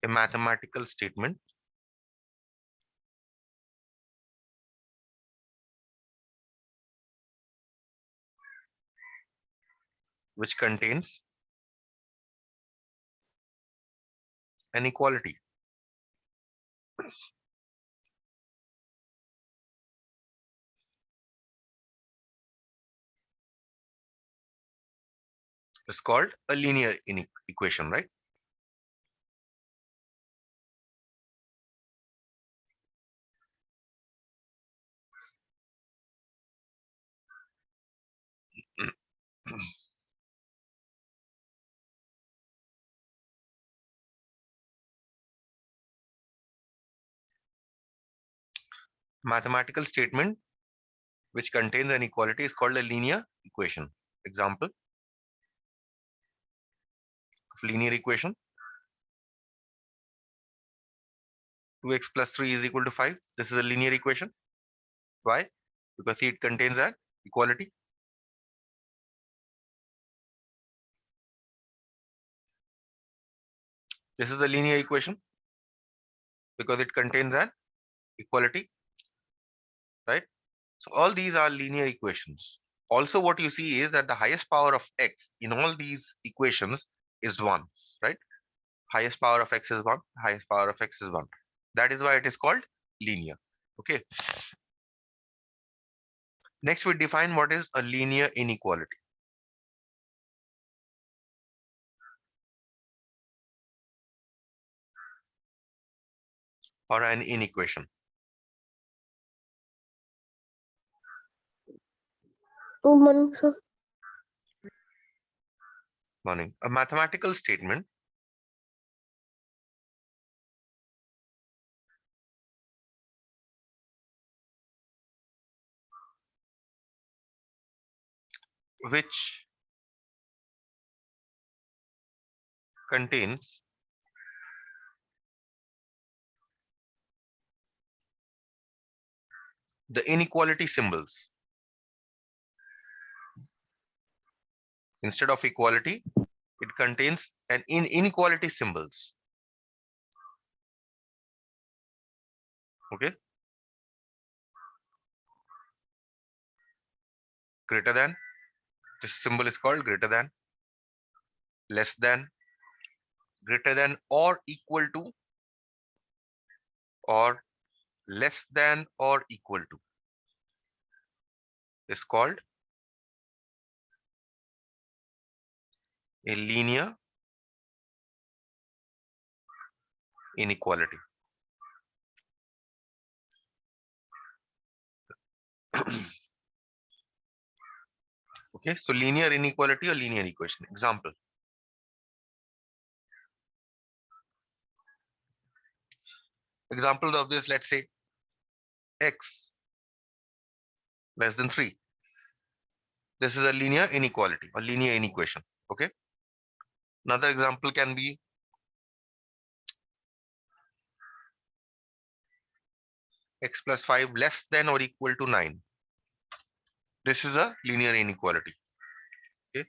a mathematical statement which contains an equality. It's called a linear equation, right? Mathematical statement which contains an equality is called a linear equation. Example of linear equation: 2x plus 3 is equal to 5. This is a linear equation. Why? Because it contains an equality. This is a linear equation because it contains an equality, right? So all these are linear equations. Also, what you see is that the highest power of x in all these equations is 1, right? Highest power of x is 1, highest power of x is 1. That is why it is called linear. Okay. Next, we define what is a linear inequality or an inequation. Good morning, sir. Morning. A mathematical statement which contains the inequality symbols. Instead of equality, it contains an inequality symbols. Okay. Greater than, this symbol is called greater than, less than, greater than or equal to, or less than or equal to is called a linear inequality. Okay, so linear inequality or linear equation. Example. Example of this, let's say x less than 3. This is a linear inequality or linear inequation. Okay. Another example can be x plus 5 less than or equal to 9. This is a linear inequality. Okay.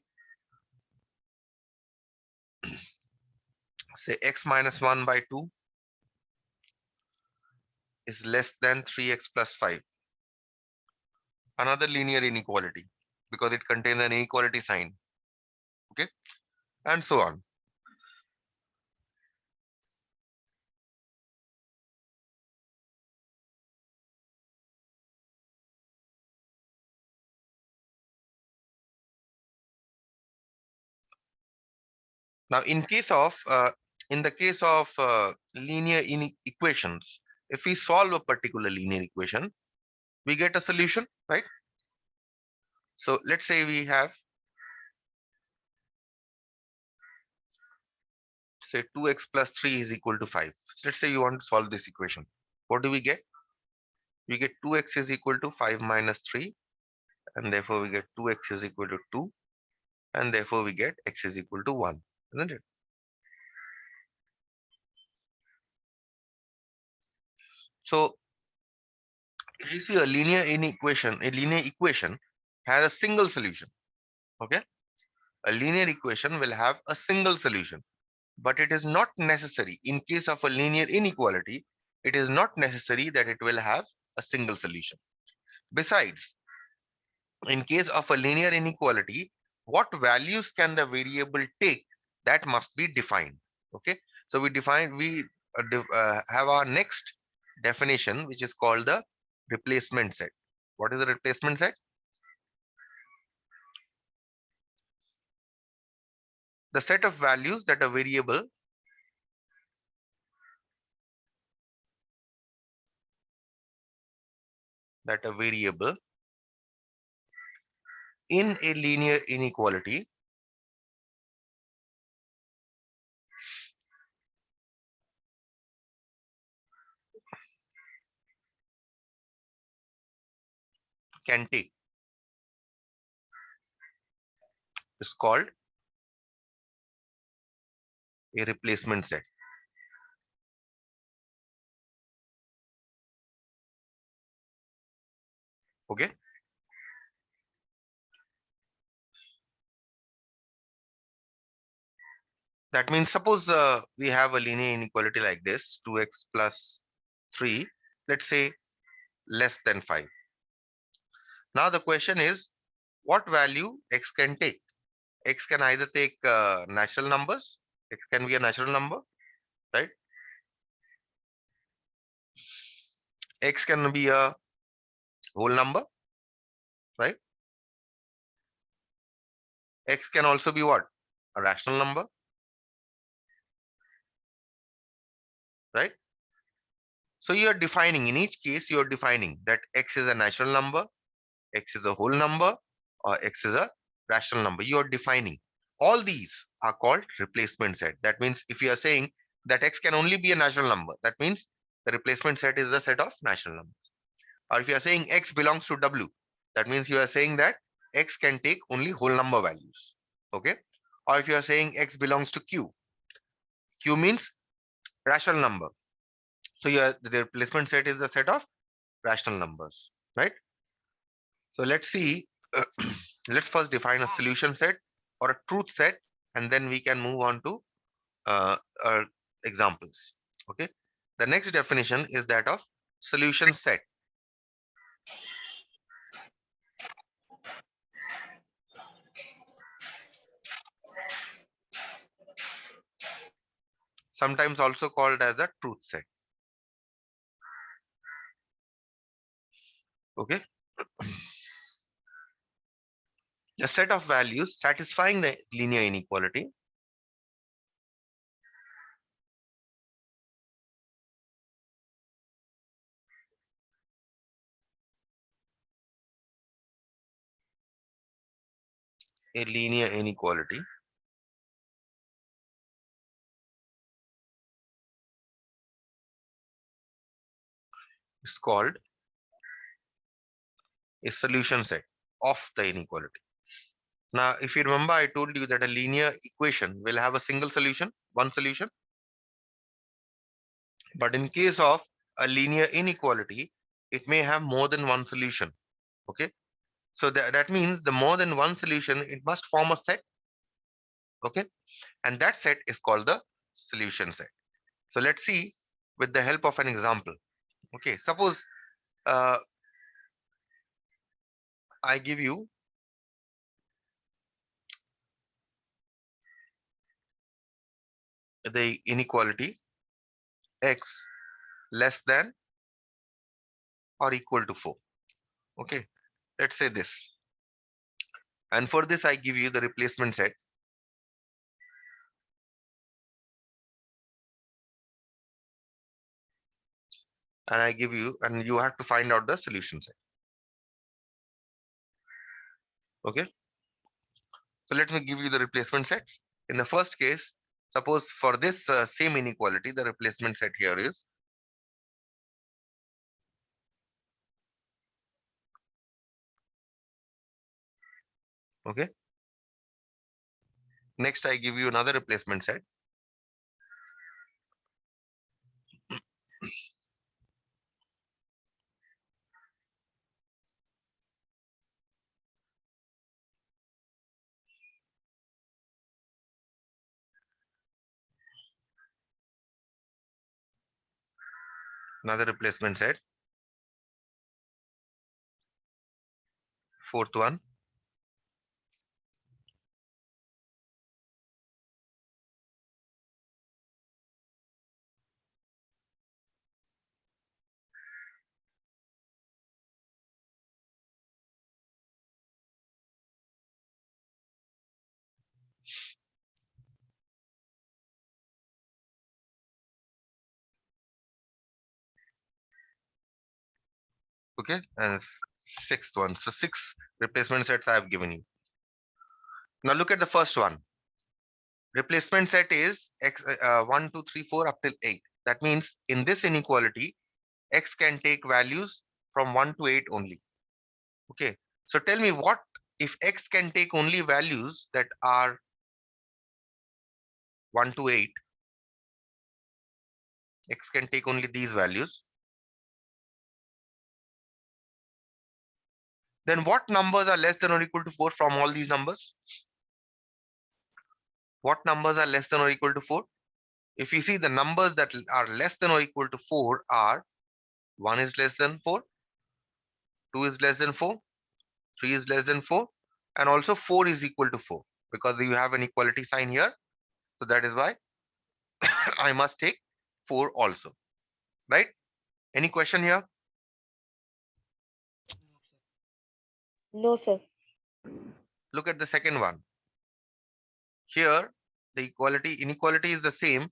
Say x minus 1 by 2 is less than 3x plus 5. Another linear inequality because it contains an inequality sign. Okay. And so on. Now, in the case of linear equations, if we solve a particular linear equation, we get a solution, right? So let's say we have, say 2x plus 3 is equal to 5. So let's say you want to solve this equation. What do we get? We get 2x is equal to 5 minus 3, and therefore we get 2x is equal to 2, and therefore we get x is equal to 1, isn't it? So if you see a linear equation has a single solution. Okay. A linear equation will have a single solution. but it is not necessary. In case of a linear inequality, it is not necessary that it will have a single solution. Besides, in case of a linear inequality, what values can the variable take, that must be defined. Okay, so we have our next definition, which is called the replacement set. What is the replacement set? The set of values that a variable in a linear inequality can take is called a replacement set. Okay, that means suppose we have a linear inequality like this, 2x plus 3, let's say less than 5. Now the question is, what value x can take? X can either take natural numbers, x can be a natural number, right? X can be a whole number, right? X can also be what? A rational number, right? So you are defining, in each case, you are defining that x is a natural number, x is a whole number, or x is a rational number. You are defining. All these are called replacement set. That means if you are saying that x can only be a natural number, that means the replacement set is the set of natural numbers. Or if you are saying x belongs to W, that means you are saying that x can take only whole number values. Okay. Or if you are saying x belongs to Q, Q means rational number. So the replacement set is the set of rational numbers, right? So let's see. Let's first define a solution set or a truth set, and then we can move on to uh, examples. Okay. The next definition is that of solution set. Sometimes also called as a truth set. Okay. A set of values satisfying the linear inequality a linear inequality is called a solution set of the inequality. Now, if you remember, I told you that a linear equation will have a single solution, one solution. But in case of a linear inequality, it may have more than one solution. Okay. So that means the more than one solution, it must form a set. Okay. And that set is called the solution set. So let's see with the help of an example. Okay. Suppose uh, I give you the inequality x less than or equal to 4. Okay. Let's say this. And for this, I give you the replacement set. And I give you, and you have to find out the solution set. Okay. So let me give you the replacement sets. In the first case, suppose for this same inequality, the replacement set here is okay. Next, I give you another replacement set. Another replacement set. Fourth one. Okay, and sixth one. So 6 replacement sets I have given you. Now look at the first one. Replacement set is x 1, 2, 3, 4 up till 8. That means in this inequality, x can take values from 1 to 8 only. Okay, so tell me what if x can take only values that are 1 to 8, x can take only these values, then what numbers are less than or equal to 4 from all these numbers? What numbers are less than or equal to 4? If you see, the numbers that are less than or equal to 4 are 1 is less than 4, 2 is less than 4, 3 is less than 4, and also 4 is equal to 4, because you have an equality sign here. So that is why I must take 4 also, right? Any question here? No, sir. Look at the second one. Here, the inequality is the same,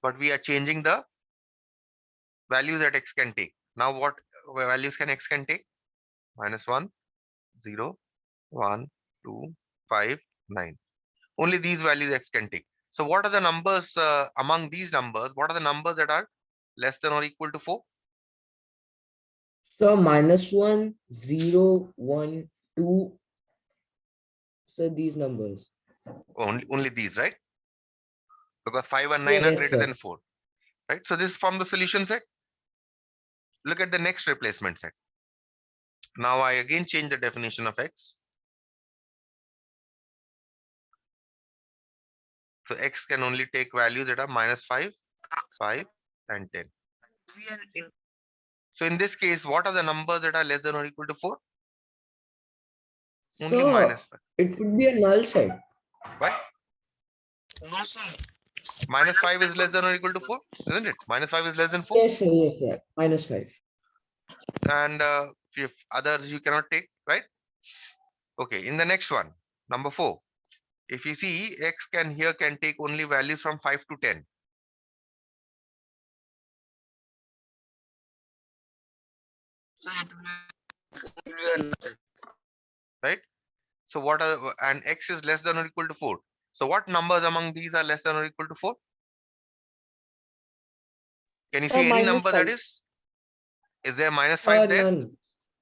but we are changing the values that x can take. Now, what values can x can take? -1, 0, 1, 2, 5, 9. Only these values x can take. So what are the numbers among these numbers? What are the numbers that are less than or equal to 4? So -1, 0, 1, 2. So these numbers. Only these, right? Because 5 and 9 are Yes, greater sir. than 4, right? So this is from the solution set. Look at the next replacement set. Now I again change the definition of x. So x can only take values that are -5, 5, and 10. So in this case, what are the numbers that are less than or equal to 4? Only So -5. it would be a null set. Why? -5 is less than or equal to 4, isn't it? -5 is less than 4. Yes, sir. Yes, sir. -5. And if others you cannot take, right? Okay, in the next one, number 4. If you see, x can take only values from 5 to 10. Right? So what are, and x is less than or equal to 4. So what numbers among these are less than or equal to 4? Can you Sir, see any number that -5. is? Is there -5 Sir, there? none.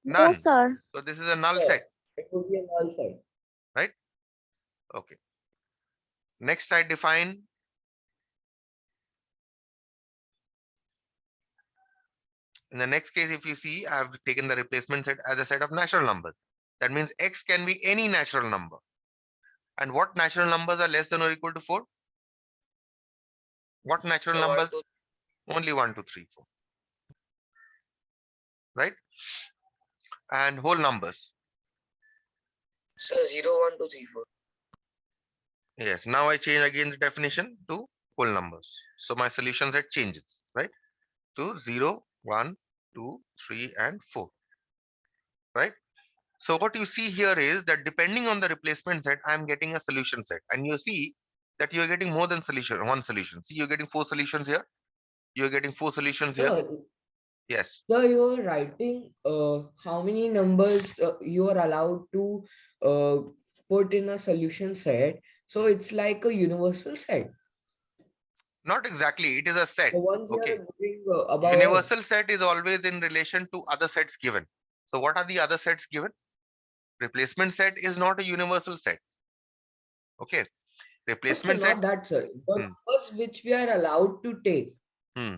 No, None. sir. So this is a null Sir, set, it would be a null set. right? Okay. Next I define in the next case, if you see, I have taken the replacement set as a set of natural numbers. That means x can be any natural number. And what natural numbers are less than or equal to 4? What natural numbers? Only 1, 2, 3, 4. Right? And whole numbers. So 0, 1, 2, 3, 4. Yes. Now I change again the definition to whole numbers. So my solution set changes, right? To 0, 1, 2, 3, and 4. Right? So what you see here is that depending on the replacement set, I'm getting a solution set. And you see that you're getting more than one solution. See, you're getting 4 solutions here. You're getting 4 solutions here. So, Yes. so you're writing how many numbers you are allowed to put in a solution set. So it's like a universal set. Not exactly. It is a set. The ones you Okay. are giving above Universal X. set is always in relation to other sets given. So what are the other sets given? Replacement set is not a universal set. Okay. No, sir, Replacement set. not that, sir. The Hmm. numbers which we are allowed to take Hmm.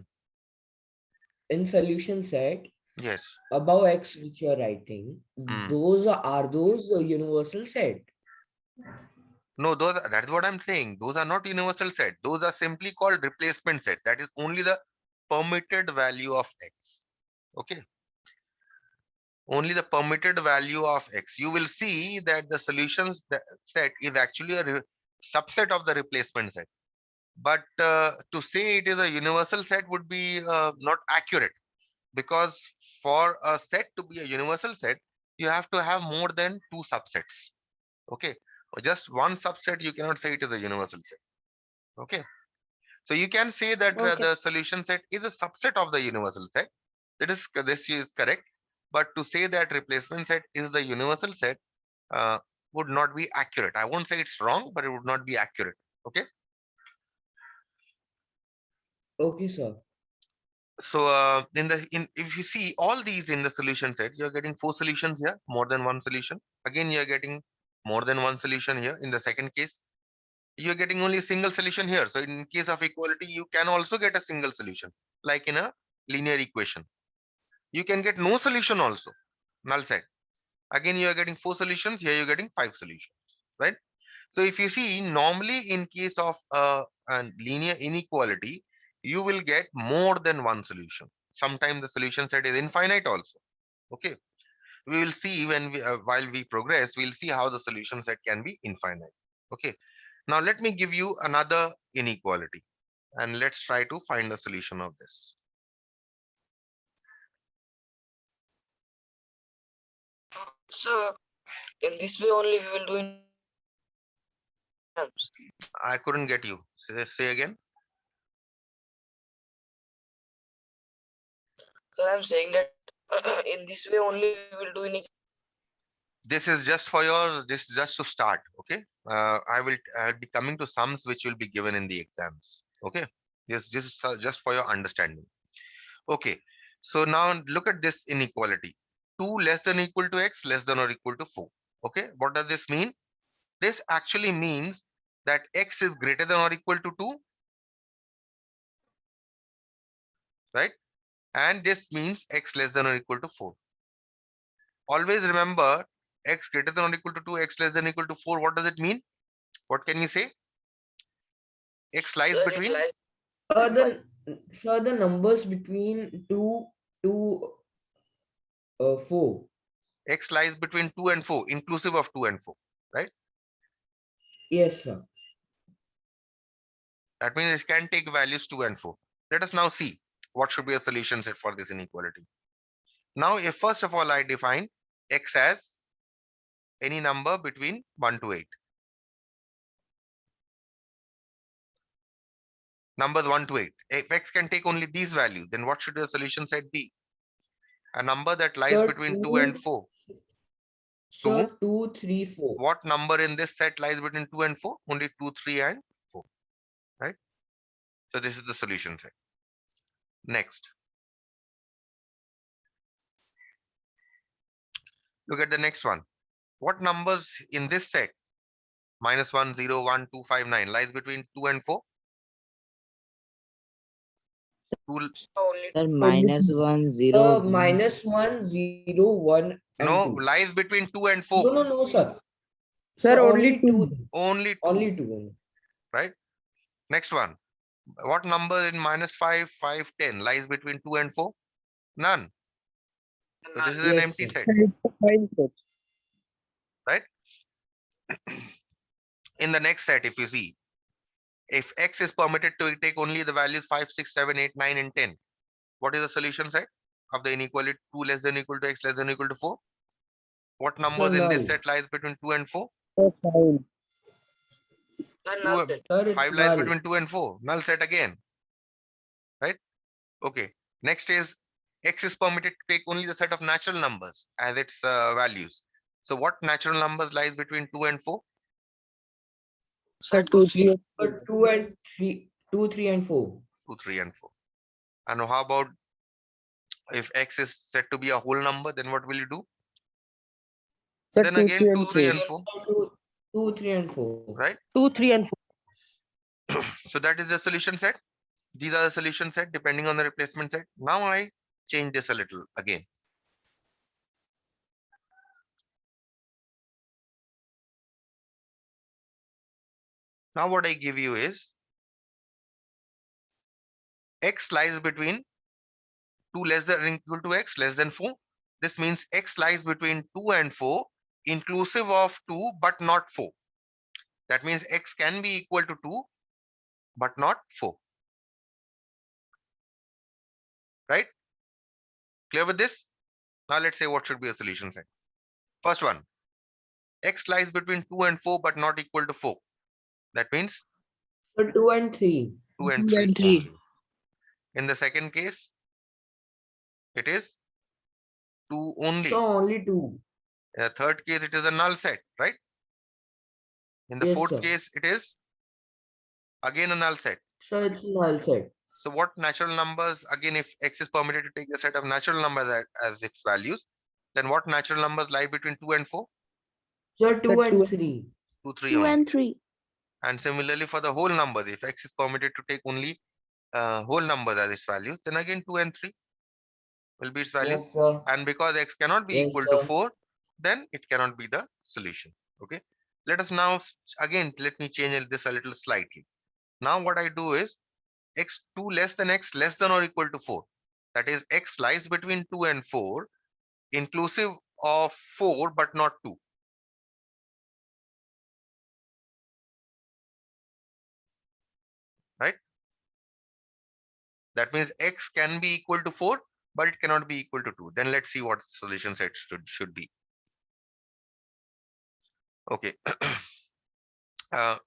in solution set Yes. above X which you are writing, Hmm. those are those universal set. No, that's what I'm saying. Those are not universal set. Those are simply called replacement set. That is only the permitted value of x. Okay. Only the permitted value of x. You will see that the solutions set is actually a subset of the replacement set. But to say it is a universal set would be not accurate, because for a set to be a universal set, you have to have more than two subsets. Okay. Just one subset, you cannot say it is a universal set. Okay. So you can say that Okay. the solution set is a subset of the universal set. This is correct. But to say that replacement set is the universal set uh, would not be accurate. I won't say it's wrong, but it would not be accurate. Okay. Okay, sir. So if you see all these in the solution set, you're getting four solutions here, more than one solution. Again, you're getting more than one solution here. In the second case, you're getting only a single solution here. So in case of equality, you can also get a single solution, like in a linear equation. You can get no solution also, null set. Again, you are getting four solutions. Here you're getting five solutions, right? So if you see, normally in case of a linear inequality, you will get more than one solution. Sometimes the solution set is infinite also. Okay. We will see when while we progress, we'll see how the solution set can be infinite. Okay. Now let me give you another inequality and let's try to find the solution of this. So in this way only we will do in exams. I couldn't get you. Say again. So I'm saying that in this way only we will do in exams. This is just for your just to start. Okay. I'll be coming to sums which will be given in the exams. Okay. This is just for your understanding. Okay. So now look at this inequality. 2 less than or equal to x less than or equal to 4. Okay. What does this mean? This actually means that x is greater than or equal to 2, right? And this means x less than or equal to 4. Always remember, x greater than or equal to 2, x less than or equal to 4. What does it mean? What can you say? X lies Sir, it between lies The numbers between 2 to 4. x lies between 2 and 4, inclusive of 2 and 4, right? Yes, sir. That means it can take values 2 and 4. Let us now see what should be a solution set for this inequality. Now, if first of all I define x as any number between 1 to 8. Numbers 1 to 8. If x can take only these values, then what should the solution set be? A number that lies Sir, between 2 and 4. Sir, 2. 2, 3, 4. What number in this set lies between 2 and 4? Only 2, 3, and 4, right? So this is the solution set. Next. Look at the next one. What numbers in this set, -1, 0, 1, 2, 5, 9, lies between 2 and 4? Two, only Sir, -1, 0, 1. -1, 0, 1, and no, 2. lies between 2 and No, 4. no, sir. Sir, So only two. Only 2, Only 2. right? Next one. What number in -5, 5, 10 lies between 2 and 4? None. So this is an Yes, empty sir. set, Sir, it's a fine set. right? In the next set, if you see, if x is permitted to take only the values 5, 6, 7, 8, 9, and 10, what is the solution set of the inequality 2 less than or equal to x less than or equal to 4? What So numbers in this null. set lies between 2 and 4? Sir, fine. Sir, 2, nothing. Sir, it's 5 lies null. between 2 and 4. Null set again, right? Okay. Next is x is permitted to take only the set of natural numbers as its values. So what natural numbers lies between 2 and 4? Sir, Sir, 2, 3, 3. and 4. 2 and 3, 2, 3, and 4. 2, 3, and 4. And how about if x is set to be a whole number, then what will you do? Sir, Then 2, again 3, 2, and 3, 4. and 4, 2, 3, and 4. right? 2, 3, and 4. So that is the solution set. These are the solution set depending on the replacement set. Now I change this a little again. Now what I give you is x lies between 2 less than or equal to x less than 4. This means x lies between 2 and 4 inclusive of 2 but not 4. That means x can be equal to 2 but not 4. Right? Clear with this? Now let's say what should be a solution set. First one, x lies between 2 and 4 but not equal to 4. That means So 2 and 3. 2 and 2 3 and 3. only. In the second case, it is 2 only. So only 2. In the third case, it is a null set, right? In the Yes, fourth sir. case, it is again a null set. So it's null set. So what natural numbers, again, if x is permitted to take a set of natural numbers as its values, then what natural numbers lie between 2 and 4? So 2 2 and 3. 2, 3 2 only. and 3. And similarly for the whole numbers, if x is permitted to take only whole numbers as its values, then again 2 and 3 will be its value. Yes, sir. And because x cannot be Yes, equal to sir. 4, then it cannot be the solution. Okay. Let us now, again, let me change this a little slightly. Now what I do is x2 less than x less than or equal to 4. That is x lies between 2 and 4 inclusive of 4 but not 2. Right? That means x can be equal to 4 but it cannot be equal to 2. Then let's see what solution set should be. Okay.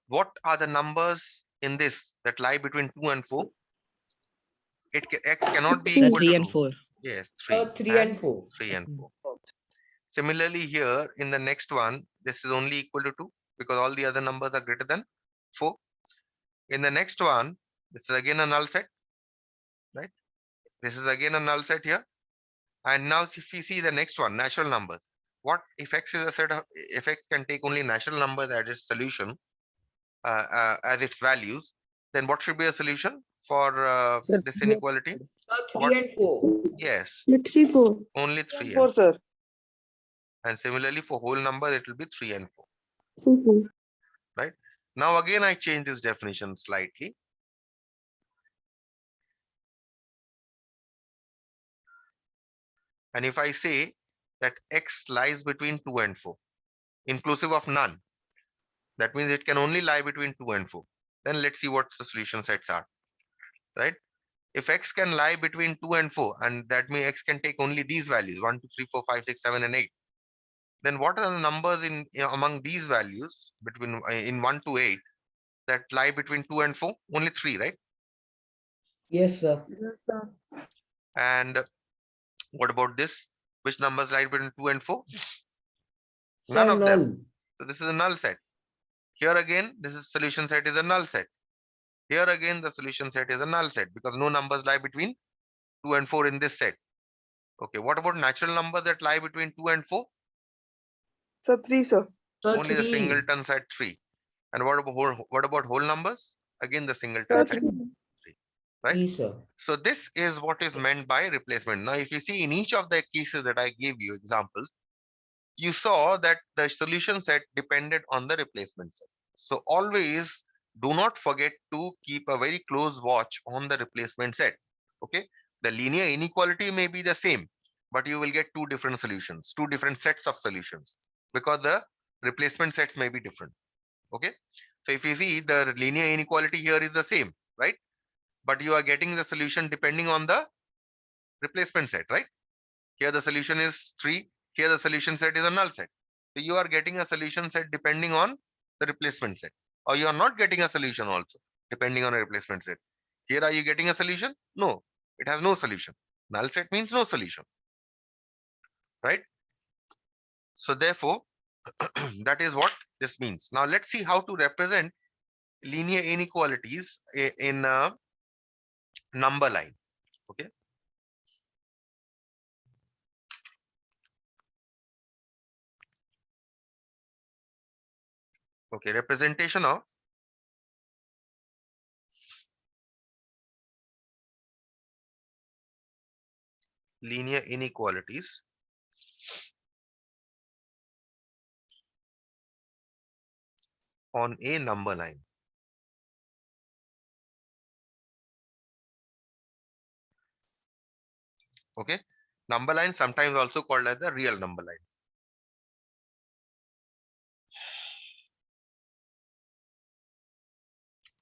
What are the numbers in this that lie between 2 and 4? X cannot be 3. equal 3 to and 2. 4. Yes, 3 3 and 4. 3 and 4. Similarly here in the next one, this is only equal to 2 because all the other numbers are greater than 4. In the next one, this is again a null set, right? This is again a null set here. And now if we see the next one, natural numbers, what if x is a set of, if x can take only natural numbers as its solution, as its values, then what should be a solution for Sir, this 3 and inequality? So 3 What? and 4. Yes, 3, 4. only 3 4, and 4. sir. And similarly for whole numbers, it will be 3 and 4. 3, 4. Right? Now again, I change this definition slightly. And if I say that x lies between 2 and 4, inclusive of none, that means it can only lie between 2 and 4. Then let's see what the solution sets are, right? If x can lie between 2 and 4, and that means x can take only these values, 1, 2, 3, 4, 5, 6, 7, and 8. Then what are the numbers in among these values between in 1 to 8 that lie between 2 and 4? Only 3, right? Yes, sir. And what about this? Which numbers lie between 2 and 4? So None of them. null. So this is a null set. Here again, this is solution set is a null set. Here again, the solution set is a null set because no numbers lie between 2 and 4 in this set. Okay, what about natural numbers that lie between 2 and 4? Sir, 3, sir. So Only the 3. singleton set 3. And what about whole numbers? Again, the Sir, singleton set 3. 3. Right? 3, sir. So this is what is meant by replacement. Now, if you see in each of the cases that I gave you examples, you saw that the solution set depended on the replacement set. So always do not forget to keep a very close watch on the replacement set. Okay. The linear inequality may be the same, but you will get two different solutions, two different sets of solutions because the replacement sets may be different. Okay. So if you see the linear inequality here is the same, right? But you are getting the solution depending on the replacement set, right? Here the solution is 3. Here the solution set is a null set. So you are getting a solution set depending on the replacement set. Or you are not getting a solution also depending on a replacement set. Here are you getting a solution? No, it has no solution. Null set means no solution. Right? So therefore, that is what this means. Now let's see how to represent linear inequalities in a number line. Okay. Okay, representation of linear inequalities on a number line. Okay. Number line sometimes also called as the real number line.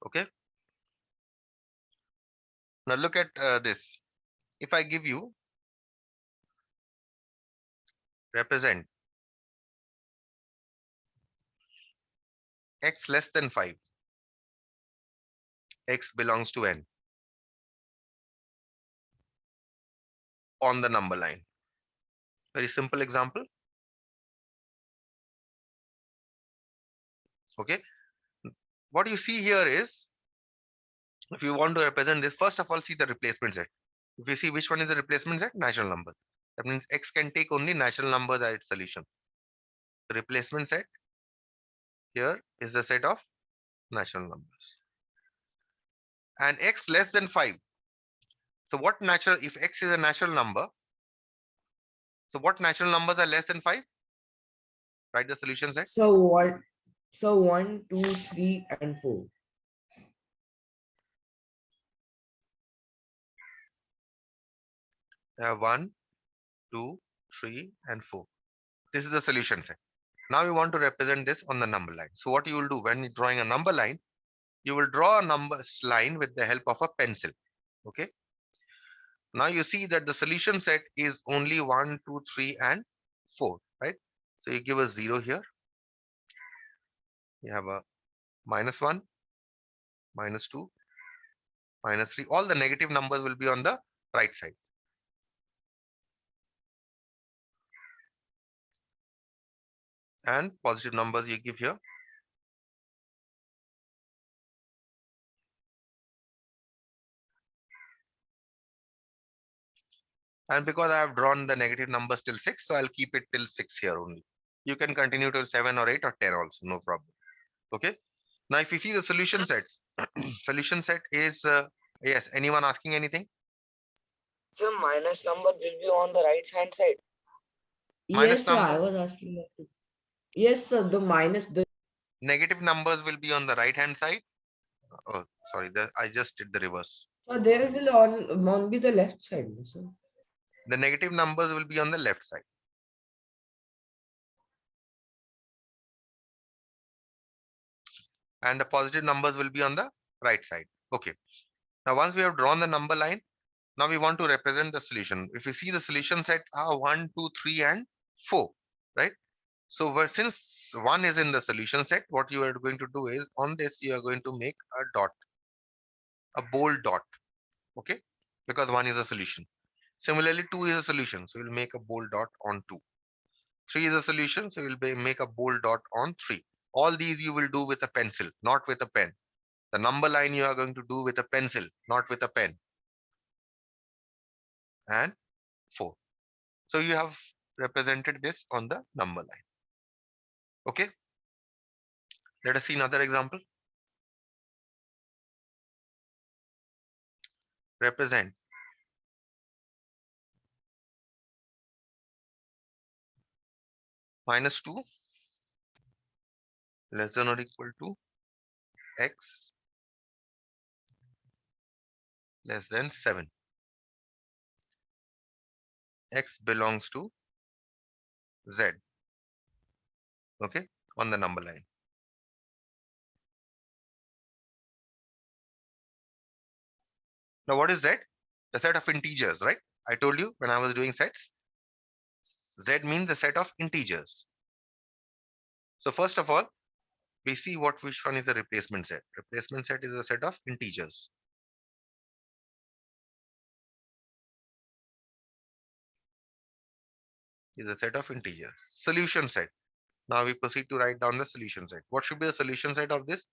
Okay. Now look at this. If I give you represent x less than 5, x belongs to n on the number line. Very simple example. Okay. What you see here is, if you want to represent this, first of all, see the replacement set. If you see which one is the replacement set, natural number. That means x can take only natural numbers as its solution. The replacement set here is the set of natural numbers. And x less than 5. So what natural, if x is a natural number, so what natural numbers are less than 5? Write the solution set. So what? So 1, 2, 3, and 4. I have 1, 2, 3, and 4. This is the solution set. Now you want to represent this on the number line. So what you will do when you're drawing a number line, you will draw a numbers line with the help of a pencil. Okay. Now you see that the solution set is only 1, 2, 3, and 4, right? So you give a 0 here. You have a -1, -2, -3. All the negative numbers will be on the right side. And positive numbers you give here. And because I have drawn the negative numbers till 6, so I'll keep it till 6 here only. You can continue till 7 or 8 or 10 also, no problem. Okay. Now, if you see the solution sets, solution set is, yes, anyone asking anything? So minus number will be on the right hand side. Minus Yes, sir. I number. was asking that too. Yes, sir. The Negative numbers will be on the right hand side. Oh, sorry, I just did the reverse. so there will on be the left side, no, sir. The negative numbers will be on the left side. And the positive numbers will be on the right side. Okay. Now, once we have drawn the number line, now we want to represent the solution. If you see the solution set are 1, 2, 3, and 4, right? So since 1 is in the solution set, what you are going to do is on this, you are going to make a dot, a bold dot. Okay. Because 1 is a solution. Similarly, 2 is a solution. So you'll make a bold dot on 2. 3 is a solution. So you'll make a bold dot on 3. All these you will do with a pencil, not with a pen. The number line you are going to do with a pencil, not with a pen. And 4. So you have represented this on the number line. Okay. Let us see another example. Represent -2 less than or equal to x less than 7. X belongs to z. Okay, on the number line. Now, what is z? The set of integers, right? I told you when I was doing sets, z means the set of integers. So first of all, we see which one is the replacement set. Replacement set is a set of integers. Is a set of integers. Solution set. Now we proceed to write down the solution set. What should be the solution set of this?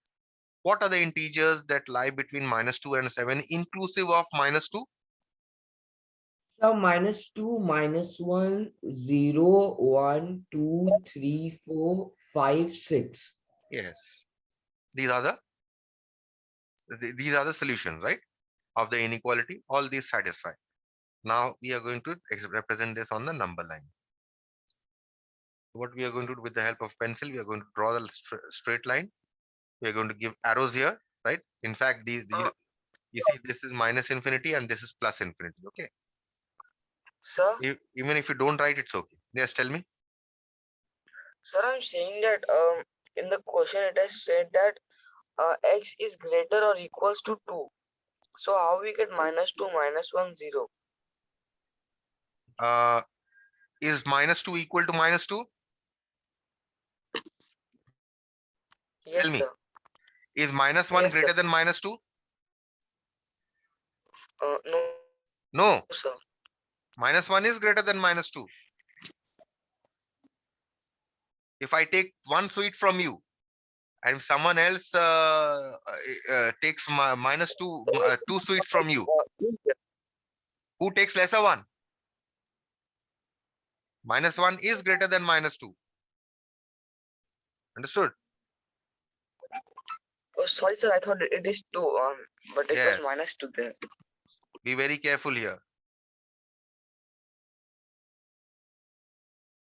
What are the integers that lie between -2 and 7 inclusive of -2? So -2, -1, 0, 1, 2, 3, 4, 5, 6. Yes. These are the solutions, right? Of the inequality. All these satisfy. Now we are going to represent this on the number line. What we are going to do with the help of pencil, we are going to draw the straight line. We are going to give arrows here, right? In fact, you see this is -infinity and this is +infinity. Okay. Sir, Even if you don't write, it's okay. Yes, tell me. sir, I'm saying that in the question it has said that x is greater or equals to 2. So how we get -2, -1, 0? Uh, is -2 equal to -2? Yes, Tell me. sir. Is -1 Yes, sir. greater than -2? No, No. sir. -1 is greater than -2. If I take one sweet from you, and if someone else takes -2, two sweets from you, Yes, sir. who takes lesser one? -1 is greater than -2. Understood? Oh, sorry, sir. I thought it is 2. But it was Yes. -2 there. Be very careful here.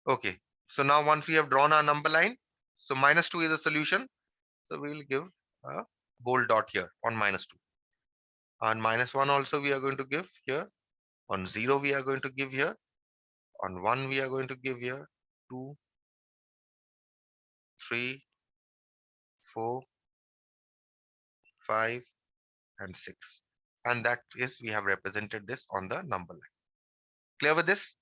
Okay. So now once we have drawn our number line, so -2 is a solution. So we will give a bold dot here on -2. On -1 also we are going to give here. On 0 we are going to give here. On 1 we are going to give here. 2, 3, 4, 5, and 6. And that is we have represented this on the number line. Clear with this?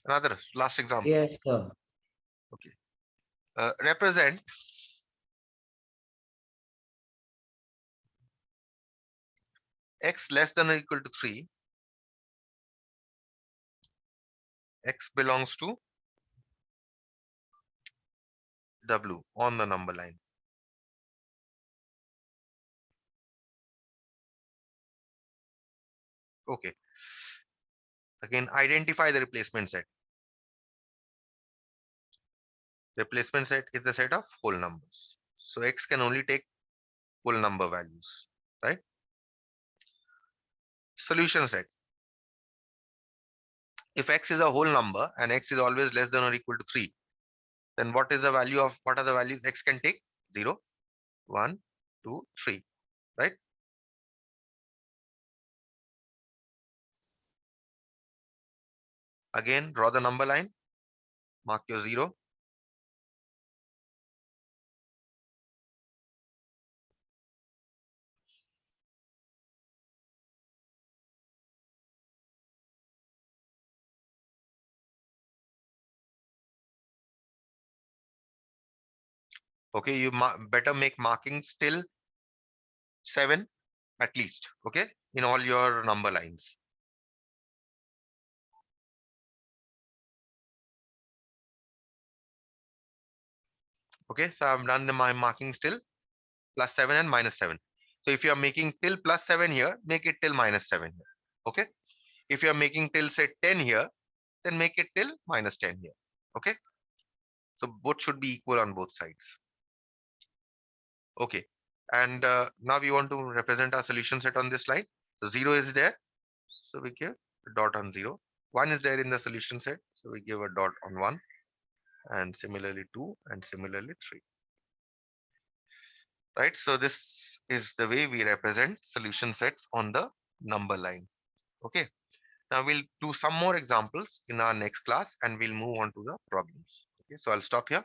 Another last example. Yes, sir. Represent x less than or equal to 3. X belongs to W on the number line. Okay. Again, identify the replacement set. Replacement set is the set of whole numbers. So x can only take whole number values, right? Solution set. If x is a whole number and x is always less than or equal to 3, then what is the value of what are the values x can take? 0, 1, 2, 3, right? Again, draw the number line, mark your 0. Okay, you better make markings till 7 at least, okay, in all your number lines. Okay, so I've done my markings till +7 and -7. So if you are making till +7 here, make it till -7 here. Okay. If you are making till say 10 here, then make it till -10 here. Okay. So both should be equal on both sides. Okay. And now we want to represent our solution set on this line. So 0 is there. So we give a dot on 0. 1 is there in the solution set. So we give a dot on 1. And similarly 2 and similarly 3. Right. So this is the way we represent solution sets on the number line. Okay. Now we'll do some more examples in our next class and we'll move on to the problems. Okay, so I'll stop here.